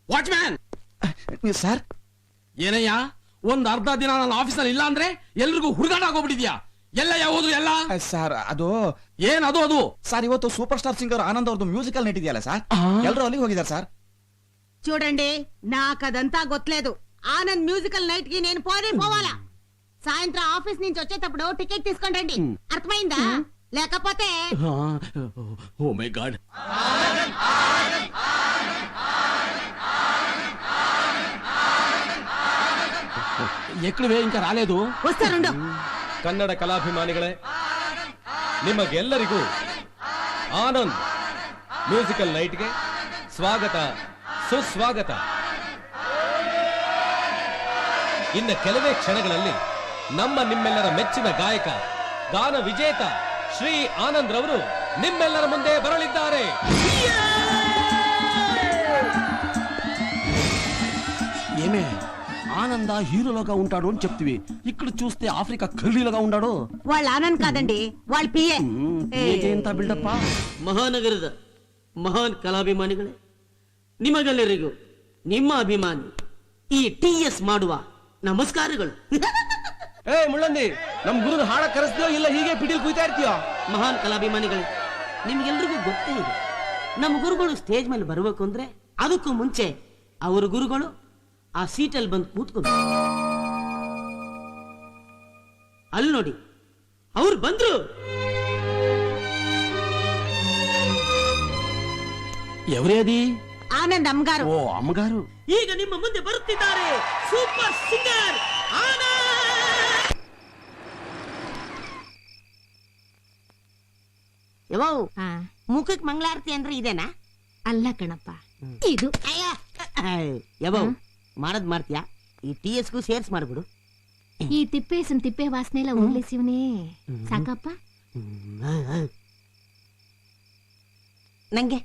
Watchman sir, ಏನಯ್ಯ ಒಂದ್ ಅರ್ಧ ದಿನ ನನ್ನ ಆಫೀಸಲ್ಲಿ ಇಲ್ಲ ಅಂದ್ರೆ ಎಲ್ರಿಗೂ ಹುಡುಗಾಟ ಆಗೋಗ್ಬಿಟ್ಟಿದ್ಯಾ? ಎಲ್ಲ ಯಾವುದು ಎಲ್ಲ ಸರ್ ಅದು ಏನದು? ಅದು ಸರ್, ಇವತ್ತು ಸೂಪರ್ ಸ್ಟಾರ್ ಸಿಂಗರ್ ಆನಂದ್ ಅವ್ರದ್ದು ಮ್ಯೂಸಿಕಲ್ ನೈಟ್ ಇದೆಯಲ್ಲ ಸರ್, ಎಲ್ಲರೂ ಅಲ್ಲಿಗೆ ಹೋಗಿದ್ದಾರೆ ಸರ್. చూడండి నాకదంతా గొత్తలేదు. ఆనంద్ మ్యూజికల్ నైట్ కి నేను పోవాలా. సాయంత్రం ఆఫీస్ నుంచి వచ్చేటప్పుడు టికెట్ తీసుకొని రండి, అర్థమైందా? లేకపోతే ఓ మై గాడ్. ఎక్కడివే ఇంకా రాలేదు? వస్తారుండు. ಕನ್ನಡ ಕಲಾಭಿಮಾನಿಗಳೇ, ನಿಮಗೆಲ್ಲರಿಗೂ ಆನಂದ್ ಮ್ಯೂಸಿಕಲ್ ನೈಟ್ಗೆ ಸ್ವಾಗತ, ಸುಸ್ವಾಗತ. ಇನ್ನು ಕೆಲವೇ ಕ್ಷಣಗಳಲ್ಲಿ ನಿಮ್ಮೆಲ್ಲರ ಮೆಚ್ಚಿನ ಗಾಯಕ, ಗಾನ ವಿಜೇತ ಶ್ರೀ ಆನಂದ್ ರವರು ನಿಮ್ಮೆಲ್ಲರ ಮುಂದೆ ಬರಲಿದ್ದಾರೆ. ఏమే ఆనంద హీరోలుగా ఉంటాడు అని చెప్తివి, ఇక్కడ చూస్తే ఆఫ్రికా ఖరీలుగా ఉన్నాడు. వాళ్ళు ఆనంద్ కాదండి, వాళ్ళ పిఏ. ಎಂತ ಬಿಲ್ಡಪ್ಪ. ಮಹಾನಗರದ ಮಹಾನ್ ಕಲಾಭಿಮಾನಿಗಳೇ, ನಿಮಗೆಲ್ಲರಿಗೂ ನಿಮ್ಮ ಅಭಿಮಾನಿ ಈ TS ಮಾಡುವ ನಮಸ್ಕಾರಗಳು. ಏ ಮುಳ್ಳಂದಿ, ನಮ್ ಗುರು ಹಾಡ ಕರೆಸ್ತೀಯೋ ಇಲ್ಲ ಹೀಗೆ ಪಿಟೀಲ್ ಕುಯ್ತಾ ಇರ್ತೀಯೋ? ಮಹಾನ್ ಕಲಾಭಿಮಾನಿಗಳೇ, ನಿಮ್ಗೆಲ್ರಿಗೂ ಗೊತ್ತೇ ಇದೆ, ನಮ್ಮ ಗುರುಗಳು ಸ್ಟೇಜ್ ಮೇಲೆ ಬರಬೇಕು ಅಂದ್ರೆ ಅದಕ್ಕೂ ಮುಂಚೆ ಅವರ ಗುರುಗಳು ಆ ಸೀಟಲ್ಲಿ ಬಂದು ಕೂತ್ಕೊಂಡು ಅಲ್ಲಿ ನೋಡಿ, ಅವ್ರು ಬಂದ್ರು. ఎవరేది? ఆనంద్ అమ్మగారు. ఓ అమ్మగారు. ಈಗ ನಿಮ್ಮ ಮುಂದೆ ಬರುತ್ತಿದ್ದಾರೆ ಸೂಪರ್ ಸಿಂಗರ್ ಆನಂದ್. ಯವ್ವ, ಮುಖಕ್ಕೆ ಮಂಗಳಾರತಿ ಅಂದ್ರೆ ಇದೇನಾ? ಅಲ್ಲ ಕಣಪ್ಪ, ಇದು. ಯವ್ವ, ಮಾಡದ್ ಮಾಡ್ತೀಯಾ? ಈ TSಗೂ ಸೇರ್ಸ್ ಮಾಡ್ಬಿಡು. ಈ ತಿಪ್ಪೇಸನ್ ತಿಪ್ಪೆ ವಾಸನೆ ಎಲ್ಲ ಉರ್ಲಿಸಿವನೇ ಸಾಕಪ್ಪ. ನಂಗೆ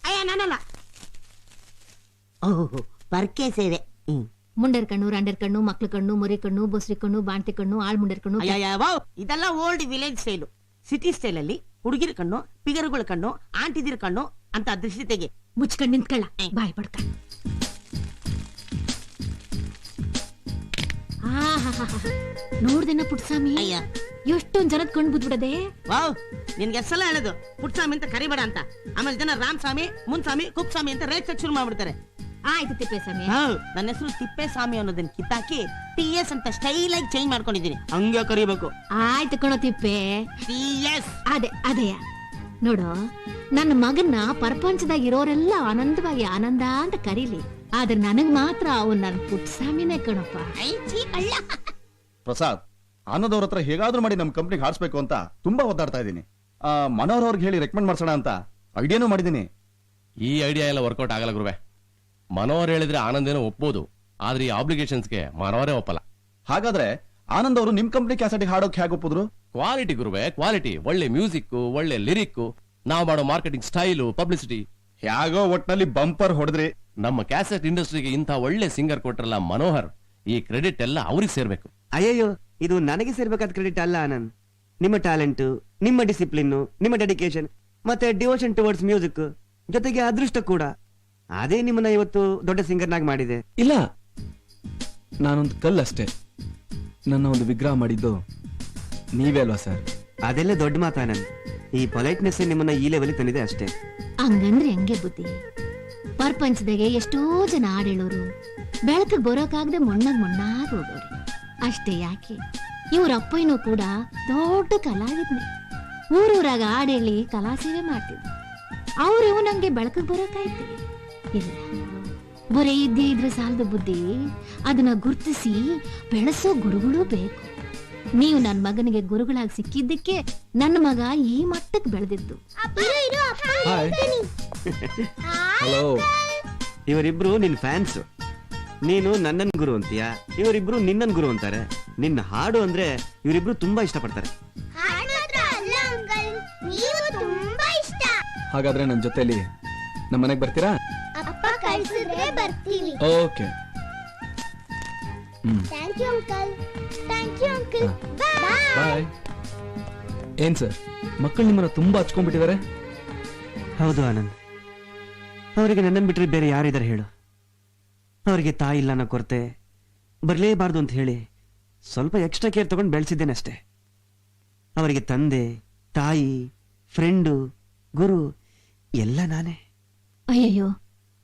ಅಯ್ಯ ನಾನಲ್ಲ. ಓಹೋ, ಪರ್ಕೆ ಸೇವೆ. ಮುಂಡರ್ ಕಣ್ಣು, ರಂಡರ್ ಕಣ್ಣು, ಮಕ್ಳ ಕಣ್ಣು, ಮುರಿ ಕಣ್ಣು, ಬೊಸ್ರಿ ಕಣ್ಣು, ಬಾಣ್ತಿ ಕಣ್ಣು, ಆಳ್ ಮುಂಡರ್ ಕಣ್ಣು. ಇದೆಲ್ಲ old village style. City style ಅಲ್ಲಿ ಹುಡುಗಿರ ಕಣ್ಣು, ಪಿಗರುಗಳ ಕಣ್ಣು, ಆಂಟಿದಿರ ಕಣ್ಣು ಅಂತ ದೃಷ್ಟಿ ತೆಗೆ. ಮುಚ್ಕೊಂಡ್ ನಿಂತ್ಕೊಳ್ಳ, ಬಾಯ್ ಪಡ್ಕ. ನೋಡ್ದೇನ ಪುಟ್ಸ್ವಾಮಿ, ಅಯ್ಯ, ಎಷ್ಟೊಂದ್ ಜನದ ಕಣ್ ಬುದ್ಬಿಡದೆ. ವಾವ್, ನಿನ್ಗೆ ಎಷ್ಟೆಲ್ಲ ಹೇಳೋದು ಪುಟ್ಸ್ವಾಮಿ ಅಂತ ಕರಿಬೇಡ ಅಂತ. ಆಮೇಲೆ ಜನ ರಾಮಸ್ವಾಮಿ, ಮುನ್ಸ್ವಾಮಿ, ಕುಪ್ಸ್ವಾಮಿ ಅಂತ ರೇಟ್ ಸೆಟ್ ಶುರು ಮಾಡ್ಬಿಡ್ತಾರೆ. ಆಯ್ತು ತಿಪ್ಪೇಸ್ವಾಮಿ. ನನ್ನ ಹೆಸರು ತಿಪ್ಪೇಸ್ವಾಮಿ ಅನ್ನೋದನ್ನ ಕಿತ್ತಾಕಿ TS ಅಂತ ಸ್ಟೈಲ್ ಆಗಿ ಚೇಂಜ್ ಮಾಡ್ಕೊಂಡಿದ್ದೀನಿ. ಹಂಗೆ ಕರಿಬೇಕು. ಆಯ್ತು ಕಣೋ ತಿಪ್ಪೆ. TS ಅದೇ ನೋಡು, ನನ್ನ ಮಗನ್ನ ಪ್ರಪಂಚದಾಗ ಇರೋರೆಲ್ಲ ಆನಂದವಾಗಿ ಆನಂದ ಅಂತ ಕರೀಲಿ, ಆದ್ರೆ ನನಗ್ ಮಾತ್ರ ಅವನ್ ನನ್ ಪುಟ್ಸ್ವಾಮಿನೇ ಕಣಪ್ಪ. ಪ್ರಸಾದ್, ಆನಂದ್ ಅವ್ರ ಹತ್ರ ಹೇಗಾದ್ರೂ ಮಾಡಿ ನಮ್ ಕಂಪ್ನಿಗೆ ಹಾರಿಸ್ಬೇಕು ಅಂತ ತುಂಬಾ ಒದ್ದಾಡ್ತಾ ಇದ್ದೀನಿ. ಮನೋಹರ್ ಅವ್ರಿಗೆ ಹೇಳಿ ರೆಕಮೆಂಡ್ ಮಾಡ್ಸೋಣ ಅಂತ ಐಡಿಯಾನು ಮಾಡಿದ್ದೀನಿ. ಈ ಐಡಿಯಾ ಎಲ್ಲ ವರ್ಕೌಟ್ ಆಗಲ್ಲ ಗುರುವೆ. ಮನೋಹರ್ ಹೇಳಿದ್ರೆ ಆನಂದೇನೋ ಒಪ್ಪಬಹುದು, ಆದ್ರೆ ಈ ಆಬ್ಲಿಗೇಷನ್ಸ್ಗೆ ಮನೋಹರೇ ಒಪ್ಪಲ್ಲ. ಹಾಗಾದ್ರೆ ಆನಂದ್ ಅವರು ನಿಮ್ ಕಂಪ್ನಿ ಕ್ಯಾಸೆಟ್ಗೆ ಹಾಡೋಕೆ ಹೇಗೆ ಒಪ್ಪಿದ್ರು? ಕ್ವಾಲಿಟಿ ಗುರುವೆ, ಕ್ವಾಲಿಟಿ. ಒಳ್ಳೆ ಮ್ಯೂಸಿಕ್, ಒಳ್ಳೆ ಲಿರಿಕ್, ನಾವು ಮಾಡೋ ಮಾರ್ಕೆಟಿಂಗ್ ಸ್ಟೈಲು, ಪಬ್ಲಿಸಿಟಿ. ಹೇಗೋ ಒಟ್ನಲ್ಲಿ ಬಂಪರ್ ಹೊಡೆದ್ರಿ. ನಮ್ಮ ಕ್ಯಾಸೆಟ್ ಇಂಡಸ್ಟ್ರಿಗೆ ಇಂಥ ಒಳ್ಳೆ ಸಿಂಗರ್ ಕೊಟ್ರಲ್ಲ ಮನೋಹರ್, ಈ ಕ್ರೆಡಿಟ್ ಎಲ್ಲ ಅವ್ರಿಗೆ ಸೇರ್ಬೇಕು. ಅಯ್ಯಯ್ಯೋ, ಇದು ನನಗೆ ಸೇರ್ಬೇಕಾದ ಕ್ರೆಡಿಟ್ ಅಲ್ಲ ಆನಂದ್. ನಿಮ್ಮ ಟ್ಯಾಲೆಂಟ್, ನಿಮ್ಮ ಡಿಸಿಪ್ಲಿನ್, ನಿಮ್ಮ ಡೆಡಿಕೇಶನ್ ಮತ್ತೆ ಡಿವೋಷನ್ ಟುವರ್ಡ್ಸ್ ಮ್ಯೂಸಿಕ್, ಜೊತೆಗೆ ಅದೃಷ್ಟ ಕೂಡ, ಅದೇ ನಿಮ್ಮನ್ನ ಇವತ್ತು ದೊಡ್ಡ ಸಿಂಗರ್ನಾಗಿ ಮಾಡಿದೆ. ಇಲ್ಲ, ನಾನೊಂದು ಕಲ್ಲಷ್ಟೇ. ನನ್ನ ಒಂದು ವಿಗ್ರಹ ಮಾಡಿದ್ದು ನೀವೇ ಅಲ್ವಾ ಸರ್? ಅದೆಲ್ಲ ದೊಡ್ಡ ಮಾತು ಆನಂದ್. ಈ ಪೊಲೈಟ್ನೆಸ್ ನಿಮ್ಮನ್ನ ಈ ಲೆವೆಲ್ ತಂದಿದೆ ಅಷ್ಟೇ. ಹಂಗಂದ್ರೆ ಹೆಂಗೆ ಬುದ್ಧಿ? ಪ್ರಪಂಚದಾಗೆ ಎಷ್ಟೋ ಜನ ಹಾಡೇಳೋರು ಬೆಳಕಿಗೆ ಬರೋಕಾಗದೆ ಮೊಣ್ಣಾಗ್ ಹೋಗೋರು ಅಷ್ಟೇ. ಯಾಕೆ ಇವ್ರ ಅಪ್ಪಯ್ಯನೂ ಕೂಡ ದೊಡ್ಡ ಕಲಾವಿದ್ನೆ. ಊರೂರಾಗ ಹಾಡೇಳಿ ಕಲಾ ಸೇವೆ ಮಾಡ್ತಿದ್ರು. ಅವ್ರು ಇವನಂಗೆ ಬೆಳಕಿಗೆ ಬರೋಕಾಯ್ತು ಇಲ್ಲ. ಬರೀ ಇದ್ದೇ ಇದ್ರೆ ಸಾಲದ ಬುದ್ಧಿ, ಅದನ್ನ ಗುರ್ತಿಸಿ ಬೆಳೆಸೋ ಗುರುಗಳು ಬೇಕು. ನೀವು ನನ್ನ ಮಗನಿಗೆ ಗುರುಗಳಾಗಿ ಸಿಕ್ಕಿದ್ದಕ್ಕೆ ನನ್ನ ಮಗ ಈ ಮಟ್ಟಕ್ಕೆ ಬೆಳೆದಿದ್ದು. ಹಲೋ, ಇವರಿಬ್ರು ನಿನ್ ಫ್ಯಾನ್ಸ್. ನೀನು ನನ್ನನ್ ಗುರು ಅಂತೀಯ, ಇವರಿಬ್ರು ನಿನ್ನನ್ ಗುರು ಅಂತಾರೆ. ನಿನ್ನ ಹಾಡು ಅಂದ್ರೆ ಇವರಿಬ್ರು ತುಂಬಾ ಇಷ್ಟಪಡ್ತಾರೆ. ಹಾಗಾದ್ರೆ ನನ್ನ ಜೊತೆಲಿ ನಮ್ಮ ಮನೆಗೆ ಬರ್ತೀರಾ? ಅಪ್ಪ ಕಳ್ಸಿದ್ರೆ ಬರ್ತೀನಿ. ಬರ್ತೀವಿ. Okay. Thank you uncle. Thank you uncle. Bye. ಏನ್ ಸರ್, ಮಕ್ಕಳು ನಿಮ್ಮನ್ನ ತುಂಬಾ ಹಚ್ಕೊಂಡ್ಬಿಟ್ಟಿದ್ದಾರೆ. ಹೌದು ಆನಂದ್, ಅವರಿಗೆ ನನ್ನನ್ನು ಬಿಟ್ಟರೆ ಬೇರೆ ಯಾರಿದ್ದಾರೆ ಹೇಳು? ಅವರಿಗೆ ತಾಯಿ ಇಲ್ಲ ಅನ್ನೋ ಕೊರತೆ, ಬರಲೇಬಾರ್ದು ಅಂತ ಹೇಳಿ ಸ್ವಲ್ಪ ಎಕ್ಸ್ಟ್ರಾ ಕೇರ್ ತಗೊಂಡು ಬೆಳೆಸಿದ್ದೇನೆ ಅಷ್ಟೇ. ಅವರಿಗೆ ತಂದೆ, ತಾಯಿ, ಫ್ರೆಂಡು, ಗುರು ಎಲ್ಲ ನಾನೇ. ಅಯ್ಯಯ್ಯೋ,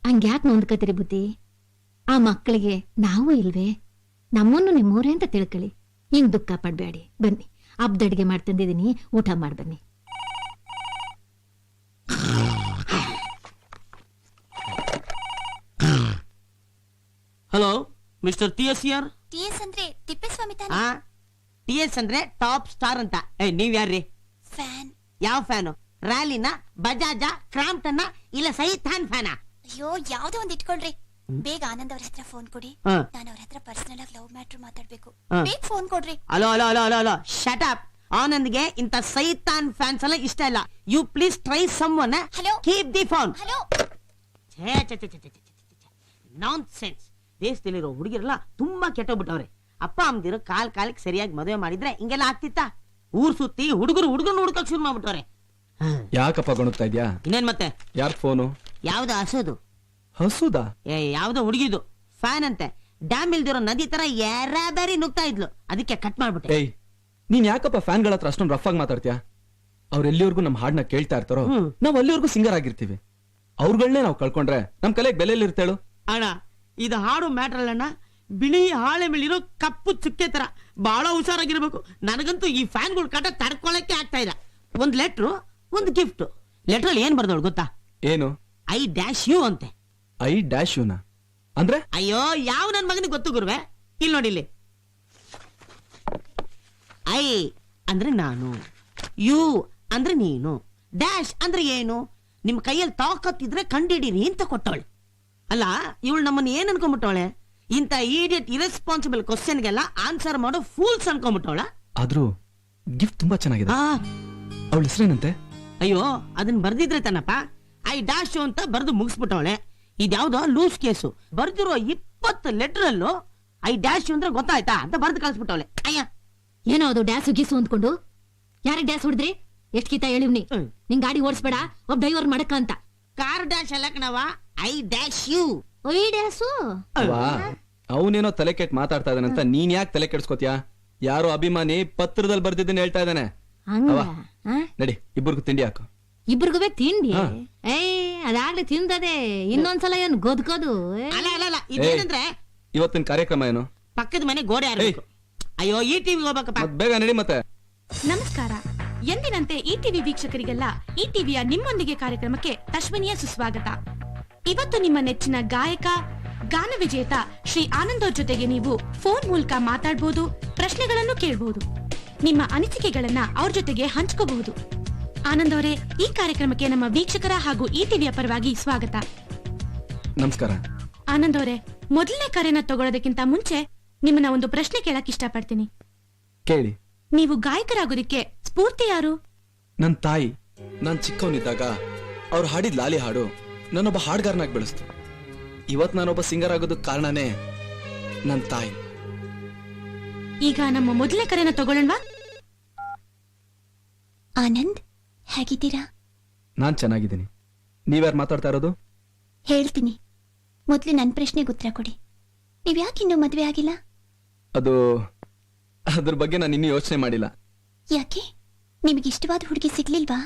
ಹಂಗ್ಯಾಕ್ ನೊಂದ್ಕತ್ತೀರಿ ಬುದ್ಧಿ? ಆ ಮಕ್ಕಳಿಗೆ ನಾವು ಇಲ್ವೇ? ನಮ್ಮನ್ನು ನಿಮ್ಮೂರೇ ಅಂತ ತಿಳ್ಕೊಳ್ಳಿ. ಹಿಂಗ್ ದುಃಖ ಪಡ್ಬೇಡಿ. ಬನ್ನಿ, ಹಬ್ಬದ ಅಡಿಗೆ ಮಾಡ್ತಂದಿದ್ದೀನಿ, ಊಟ ಮಾಡಿ ಬನ್ನಿ. ಹಲೋ ಮಿಸ್ಟರ್ ಟಿ ಎಸ್ ಯಾರ್? ಟಿಎಸ್ ಅಂದ್ರೆ ತಿಪ್ಪೇಸ್ವಾಮಿ ತಾನೆ? ಟಿ ಎಸ್ ಅಂದ್ರೆ ಟಾಪ್ ಸ್ಟಾರ್ ಅಂತ. ನೀವ್ ಯಾರ್ರಿ? ಫ್ಯಾನ್. ಯಾವ ಫ್ಯಾನು? ರ್ಯಾಲಿನ, ಬಜಾಜ, ಕ್ರಾಂಪ್ಟನ್ನ, ಇಲ್ಲ ಸೈತಾನ್ ಫ್ಯಾನಾ? ಅಯ್ಯೋ ಯಾವ್ದೋ ಒಂದ್ ಇಟ್ಕೊಳ್ರಿ. ಬೇಗ ಆನಂದ್ ಅವ್ರ ಹತ್ರ ಫೋನ್ ಕೊಡಿ. ಹಾ. ನಾನು ಅವ್ರ ಹತ್ರ ಪರ್ಸನಲ್ ಆಗಿ ಲವ್ ಮ್ಯಾಟ್ರ್ ಮಾತಾಡ್ಬೇಕು. ಹಾ. ಬೇಗ ಫೋನ್ ಕೊಡ್ರಿ. Hello hello hello hello hello shut up. ಆನಂದ್ಗೆ ಇಂತ ಸೈತಾನ್ ಫ್ಯಾನ್ಸ್ ಎಲ್ಲ ಇಷ್ಟ ಇಲ್ಲ. You please try someone. Hello. Keep the phone. Hello. Nonsense. ದೇಶದಲ್ಲಿರೋ ಹುಡುಗಿರೆಲ್ಲ ತುಂಬಾ ಕೆಟ್ಟೋಗ್ಬಿಟ್ಟವ್ರೆ. ಅಪ್ಪ ಅಮ್ಮದಿರೋ ಕಾಲಕ್ಕೆ ಸರಿಯಾಗಿ ಮದುವೆ ಮಾಡಿದ್ರೆ ಹಿಂಗೆಲ್ಲ ಆಗ್ತಿತ್ತ? ಊರ್ ಸುತ್ತಿ ಹುಡುಗರು ಹುಡುಕಕ್ ಶುರು ಮಾಡ್ಬಿಟ್ಟವ್ರೆ. ಯಾಕಪ್ಪ ಗೊಣಗ್ತಾ ಇದ್ಯಾ? ಇನ್ನೇನ್ ಮತ್ತೆ? ಯಾರ್ ಫೋನು? ಯಾವ್ದು ಹಸೋದು? ಹಸುದಾ? ಯಾವ್ದೋ ಹುಡುಗಿದು ಫ್ಯಾನ್ ಅಂತೆ. ಡ್ಯಾಮ್ ಇಲ್ದಿರೋ ನದಿ ತರ ಯಾರಾಬಾರಿ ನುಗ್ತಾ ಇದ್ಲು, ಅದಕ್ಕೆ ಕಟ್ ಮಾಡ್ಬಿಟ್ಟೆ. ಏಯ್, ನೀನ್ ಯಾಕಪ್ಪ ಫ್ಯಾನ್ಗಳ ಹತ್ರ ಅಷ್ಟೊಂದು ರಫ್ ಆಗಿ ಮಾತಾಡ್ತೀಯಾ? ಅವ್ರು ಎಲ್ಲಿವರೆಗೂ ನಮ್ ಹಾಡ್ನ ಕೇಳ್ತಾ ಇರ್ತಾರೋ ನಾವ್ ಅಲ್ಲಿವರೆಗೂ ಸಿಂಗರ್ ಆಗಿರ್ತೀವಿ. ಅವ್ರಗಳನ್ನೇ ನಾವು ಕಳ್ಕೊಂಡ್ರೆ ನಮ್ ಕಲೆಗೆ ಬೆಲೆಯಲ್ಲಿ ಇರ್ತೇಳು. ಅಣ್ಣ, ಇದು ಹಾಡು ಮ್ಯಾಟ್ರಲ್ ಅಣ್ಣ. ಬಿಳಿ ಹಾಳೆ ಮೇಲಿರೋ ಕಪ್ಪು ಚುಕ್ಕೆ ತರ ಬಹಳ ಹುಷಾರಾಗಿರ್ಬೇಕು. ನನಗಂತೂ ಈ ಫ್ಯಾನ್ಗಳು ಕಾಟ ತಡ್ಕೊಳಕ್ಕೆ ಆಗ್ತಾ ಇಲ್ಲ. ಒಂದ್ ಲೆಟ್ರು, ಒಂದು ಗಿಫ್ಟ್. ಲೆಟ್ರಲ್ಲಿ ಏನ್ ಬರ್ದವಳು ಗೊತ್ತಾ? ಏನು? ಐ ಡ್ಯಾಶ್ ಯು ಅಂತೆ. ಐ ಡ್ಯಾಶ್ ಯುನ ಅಂದ್ರೆ? ಅಯ್ಯೋ, ಯಾವ ನನ್ ಮಗನಿಗೆ ಗೊತ್ತು ಗುರುವೆ? ಇಲ್ಲಿ ನೋಡಿ, ಇಲ್ಲಿ ಐ ಅಂದ್ರೆ ನಾನು, ಯು ಅಂದ್ರೆ ನೀನು, ಡ್ಯಾಶ್ ಅಂದ್ರೆ ಏನು? ನಿಮ್ ಕೈಯಲ್ಲಿ ತಾಕತ್ತಿದ್ರೆ ಕಂಡಿಡೀರಿ ಅಂತ ಕೊಟ್ಟವಳೆ. ಅಲ್ಲ, ಇವಳು ನಮ್ಮನ್ನ ಏನ್ ಅನ್ಕೊಂಡ್ಬಿಟ್ಟವಳೆ? ಇಂತ ಈಡಿಯಟ್ ಇರೆಸ್ಪಾನ್ಸಿಬಲ್ ಕ್ವಶನ್ಗೆಲ್ಲ ಆನ್ಸರ್ ಮಾಡೋ ಫೂಲ್ಸ್ ಅನ್ಕೊಂಡ್ಬಿಟ್ಟವಳ. ಆದ್ರೂ ಗಿಫ್ಟ್ ತುಂಬಾ ಚೆನ್ನಾಗಿದೆ. ಅವಳ ಹೆಸರೇನಂತೆ? ಅಯ್ಯೋ, ಅದನ್ನ ಬರ್ದಿದ್ರೆ ತಾನಪ್ಪ. ಐ ಡ್ಯಾಶ್ ಯು ಅಂತ ಬರ್ದು ಮುಗಿಸ್ಬಿಟ್ಟವಳೆ. ಇದ್ಯಾವ್ದೋ ಲೂಸ್ ಕೇಸು. ಬರ್ದಿರೋ 20 ಲೆಟರ್ ಐ ಡ್ಯಾಶ್ ಯು ಅಂದ್ರೆ ಗೊತ್ತಾಯ್ತಾ ಅಂತ ಬರ್ದು ಕಳ್ಸ್ಬಿಟ್ಟವಳೆ. ಅಯ್ಯ, ಏನೋ ಅದು ಡ್ಯಾಸು ಗೀಸು ಅಂದ್ಕೊಂಡು ಯಾರಿಗೆ ಡ್ಯಾಸ್ ಹೊಡೆದ್ರಿ? ಎಷ್ಟ್ ಗೀತ ಹೇಳಿವ್ನಿ? ನಿಂಗ್ ಗಾಡಿ ಓಡಿಸ್ಬೇಡ, ಒಬ್ಬ ಡ್ರೈವರ್ ಮಾಡಕ್ಕ ಅಂತ. ಕಾರ್ ಡ್ಯಾಶ್ ಅಲ್ಲ ಕಣವ, ಐ ಡ್ಯಾಶ್ ಯು. ಒಯ್ ಡ್ಯಾಸು. ಅವನೇನೋ ತಲೆ ಕೆಟ್ಟು ಮಾತಾಡ್ತಾ ಇದ್ದಾನಂತ ನೀನ್ ಯಾಕೆ ತಲೆ ಕೆಡ್ಸ್ಕೊತ್ಯಾ? ಯಾರೋ ಅಭಿಮಾನಿ ಪತ್ರದಲ್ಲಿ ಬರ್ದಿದ್ದನ್ನ ಹೇಳ್ತಾ ಇದ್ದಾನೆ. ಹಂಗ ನಡಿ, ಇಬ್ಬರಿಗೂ ತಿಂಡಿ ಹಾಕು. ಇಬ್ರಿಗೂ ತಿಂಡಿ? ಅದಾಗ್ಲಿ ತಿಂದದೆ, ಇನ್ನೊಂದ್ಸಲ ಏನ್ ಗೊದ್ಕೋದು? ಅಲ್ಲ, ಇದೇನಂದ್ರೆ ಇವತ್ತಿನ ಕಾರ್ಯಕ್ರಮ ಏನು? ಪಕ್ಕದ ಮನೆ ಗೋಡೆ ಆರ್ಬೇಕು. ಅಯ್ಯೋ, ಈ ಟಿವಿ ಹೋಗ್ಬೇಕಪ್ಪ. ಬೇಗ ನಡಿ ಮತ್ತೆ. ನಮಸ್ಕಾರ. ಎಂದಿನಂತೆ ಈ ಟಿವಿ ವೀಕ್ಷಕರಿಗೆಲ್ಲ ಈ ಟಿವಿಯ ನಿಮ್ಮೊಂದಿಗೆ ಕಾರ್ಯಕ್ರಮಕ್ಕೆ ಅಶ್ವಿನಿಯ ಸುಸ್ವಾಗತ. ಇವತ್ತು ನಿಮ್ಮ ನೆಚ್ಚಿನ ಗಾಯಕ, ಗಾನ ವಿಜೇತ ಶ್ರೀ ಆನಂದ್ ಅವ್ರ ಜೊತೆಗೆ ನೀವು ಫೋನ್ ಮೂಲಕ ಮಾತಾಡಬಹುದು, ಪ್ರಶ್ನೆಗಳನ್ನು ಕೇಳಬಹುದು, ನಿಮ್ಮ ಅನಿಸಿಕೆಗಳನ್ನ ಅವ್ರ ಜೊತೆಗೆ ಹಂಚ್ಕೋಬಹುದು. ಆನಂದ್ ಅವರೇ, ಈ ಕಾರ್ಯಕ್ರಮಕ್ಕೆ ನಮ್ಮ ವೀಕ್ಷಕರ ಹಾಗೂ ಈ ಟಿವಿಯ ಪರವಾಗಿ ಸ್ವಾಗತ. ನಮಸ್ಕಾರ. ಆನಂದ್ ಅವರೇ, ಮೊದಲನೇ ಕರೆನ ತಗೊಳ್ಳೋದಕ್ಕಿಂತ ಮುಂಚೆ ನಿಮ್ಮನ್ನ ಒಂದು ಪ್ರಶ್ನೆ ಕೇಳಕ್ ಇಷ್ಟಪಡ್ತೀನಿ. ಕೇಳಿ. ನೀವು ಗಾಯಕರಾಗೋದಿಕ್ಕೆ ಸ್ಫೂರ್ತಿ ಯಾರು? ನನ್ ತಾಯಿ. ನಾನ್ ಚಿಕ್ಕವನಿದ್ದಾಗ ಅವ್ರು ಹಾಡಿದ ಲಾಲಿ ಹಾಡು ನನ್ನೊಬ್ಬ ಹಾಡ್ಗಾರನಾಗಿ ಬೆಳೆಸ್ತು. ಇವತ್ ನಾನೊಬ್ಬ ಸಿಂಗರ್ ಆಗೋದಕ್ಕೆ ಕಾರಣನೇ ನನ್ ತಾಯಿ. ಈಗ ನಮ್ಮ ಮೊದಲನೇ ಕರೆನ ತಗೊಳ್ಳೋಣವಾ? ಆನಂದ್, ಹೇಗಿದ್ದೀರಾ? ನಾನ್ ಚೆನ್ನಾಗಿದ್ದೀನಿ. ನೀವ್ಯಾರು ಮಾತಾಡ್ತಾ ಇರೋದು? ಹೇಳ್ತೀನಿ. ಮೊದ್ಲು ನನ್ನ ಪ್ರಶ್ನೆಗೆ ಉತ್ತರ ಕೊಡಿ. ನೀವ್ ಯಾಕೆ ಇನ್ನೂ ಮದ್ವೆ ಆಗಿಲ್ಲ? ಅದ್ರ ಬಗ್ಗೆ ನಾನು ಇನ್ನೂ ಯೋಚನೆ ಮಾಡಿಲ್ಲ. ಯಾಕೆ? ನಿಮಗೆ ಇಷ್ಟವಾದ ಹುಡುಗಿ ಸಿಗ್ಲಿಲ್ವಾ?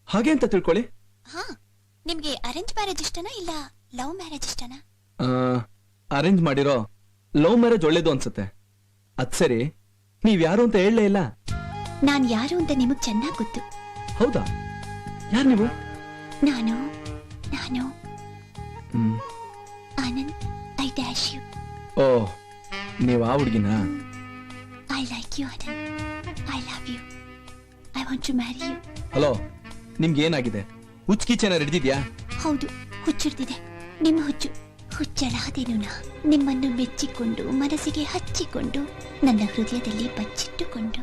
ಹಾಗೆ ಅಂತ ತಿಳ್ಕೊಳ್ಳಿ. ಹಾ, ನಿಮ್ಗೆ ಅರೇಂಜ್ ಮ್ಯಾರೇಜ್ ಇಷ್ಟನಾ ಇಲ್ಲ ಲವ್ ಮ್ಯಾರೇಜ್ ಇಷ್ಟನಾ? ಅರೇಂಜ್ ಮಾಡಿರೋ ಲವ್ ಮ್ಯಾರೇಜ್ ಒಳ್ಳೇದು ಅನ್ಸುತ್ತೆ. ಅದ್ ಸರಿ, ನೀವ್ ಯಾರು ಅಂತ ಹೇಳಲೇ ಇಲ್ಲ. ನಾನ್ ಯಾರು ಅಂತ ನಿಮಗ್ ಚೆನ್ನಾಗ್ ಗೊತ್ತು. ಹೌದಾ? ಯಾರು ನೀವು? ನಾನು ಆನಂದ್, ಐ ಡ್ಯಾಶ್ ಯು. ಓ, ನೀವ್ ಆ ಹುಡುಗಿನಾ? I like you Anand. I love you. I want to marry you. Hello, ನಿಮ್ಗೆ ಏನಾಗಿದೆ? ಹುಚ್ಚಿಚೇನ ಹಿಡಿದಿದ್ಯಾ? ಹೌದು, ಹುಚ್ಚಿಡ್ದಿದೆ. ನಿಮ್ಮ ಹುಚ್ಚಳಾದೇನು ನಾ ನಿಮ್ಮನ್ನು ಮೆಚ್ಚಿಕೊಂಡು ಮನಸ್ಸಿಗೆ ಹಚ್ಚಿಕೊಂಡು ನನ್ನ ಹೃದಯದಲ್ಲಿ ಬಚ್ಚಿಟ್ಟುಕೊಂಡು